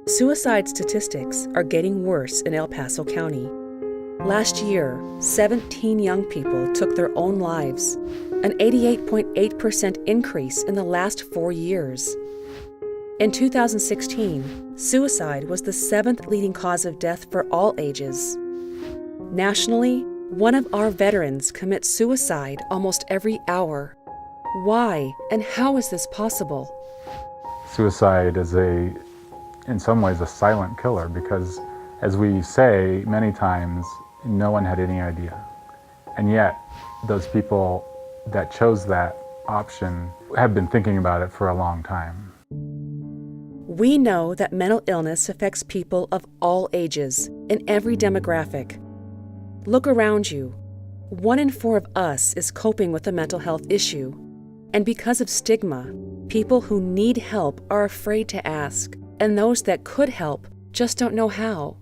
Suicide statistics are getting worse in El Paso County. Last year, 17 young people took their own lives, an 88.8% increase in the last 4 years. In 2016, suicide was the 7th leading cause of death for all ages. Nationally, one of our veterans commits suicide almost every hour. Why and how is this possible? Suicide is in some ways a silent killer because, as we say many times, no one had any idea. And yet, those people that chose that option have been thinking about it for a long time. We know that mental illness affects people of all ages, in every demographic. Look around you. 1 in 4 of us is coping with a mental health issue. And because of stigma, people who need help are afraid to ask, and those that could help just don't know how.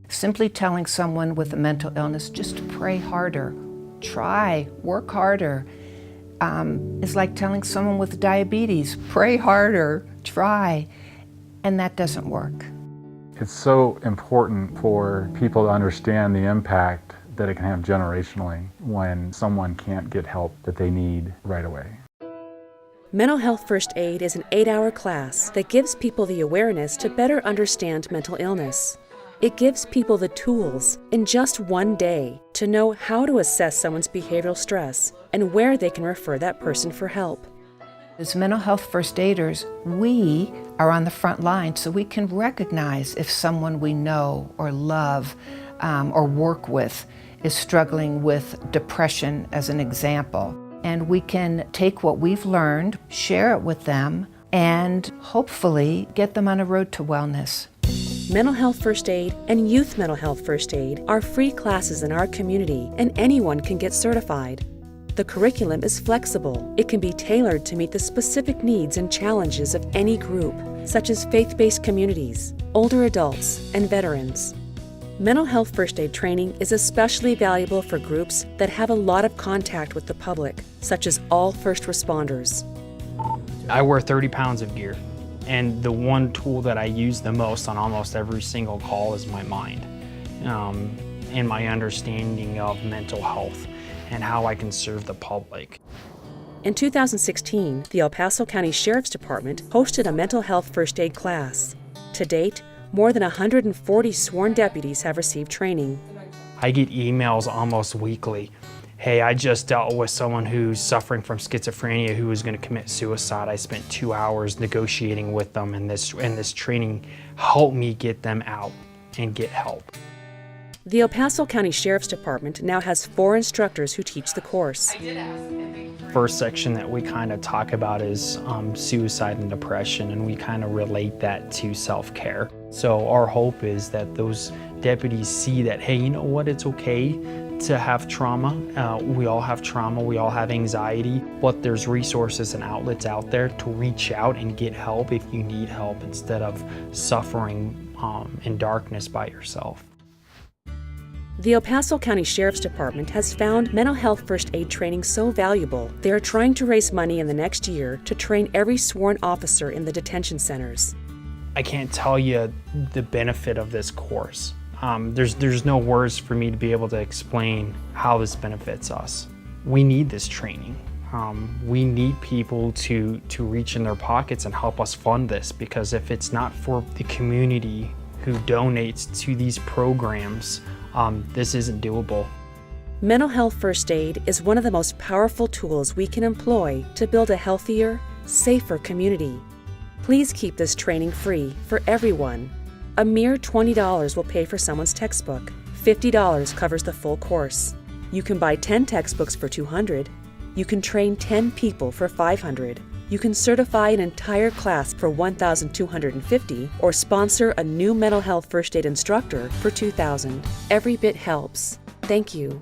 Simply telling someone with a mental illness just to pray harder, try, work harder, is like telling someone with diabetes, pray harder, try, and that doesn't work. It's so important for people to understand the impact that it can have generationally when someone can't get help that they need right away. Mental Health First Aid is an 8-hour class that gives people the awareness to better understand mental illness. It gives people the tools in just 1 day to know how to assess someone's behavioral stress and where they can refer that person for help. As mental health first aiders, we are on the front line so we can recognize if someone we know or love or work with is struggling with depression, as an example. And we can take what we've learned, share it with them, and hopefully get them on a road to wellness. Mental Health First Aid and Youth Mental Health First Aid are free classes in our community, and anyone can get certified. The curriculum is flexible. It can be tailored to meet the specific needs and challenges of any group, such as faith-based communities, older adults, and veterans. Mental Health First Aid training is especially valuable for groups that have a lot of contact with the public, such as all first responders. I wear 30 pounds of gear, and the one tool that I use the most on almost every single call is my mind, and my understanding of mental health and how I can serve the public. In 2016, the El Paso County Sheriff's Department hosted a mental health first aid class. To date, more than 140 sworn deputies have received training. I get emails almost weekly. Hey, I just dealt with someone who's suffering from schizophrenia who was going to commit suicide. I spent 2 hours negotiating with them, and this training helped me get them out and get help. The El Paso County Sheriff's Department now has 4 instructors who teach the course. First section that we kind of talk about is suicide and depression, and we kind of relate that to self-care. So our hope is that those deputies see that, hey, you know what, it's okay to have trauma. We all have trauma, we all have anxiety, but there's resources and outlets out there to reach out and get help if you need help instead of suffering in darkness by yourself. The El Paso County Sheriff's Department has found mental health first aid training so valuable, they are trying to raise money in the next year to train every sworn officer in the detention centers. I can't tell you the benefit of this course. There's no words for me to be able to explain how this benefits us. We need this training. We need people to reach in their pockets and help us fund this, because if it's not for the community who donates to these programs, this isn't doable. Mental health first aid is one of the most powerful tools we can employ to build a healthier, safer community. Please keep this training free for everyone. A mere $20 will pay for someone's textbook. $50 covers the full course. You can buy 10 textbooks for $200. You can train 10 people for $500. You can certify an entire class for $1,250 or sponsor a new mental health first aid instructor for $2,000. Every bit helps. Thank you.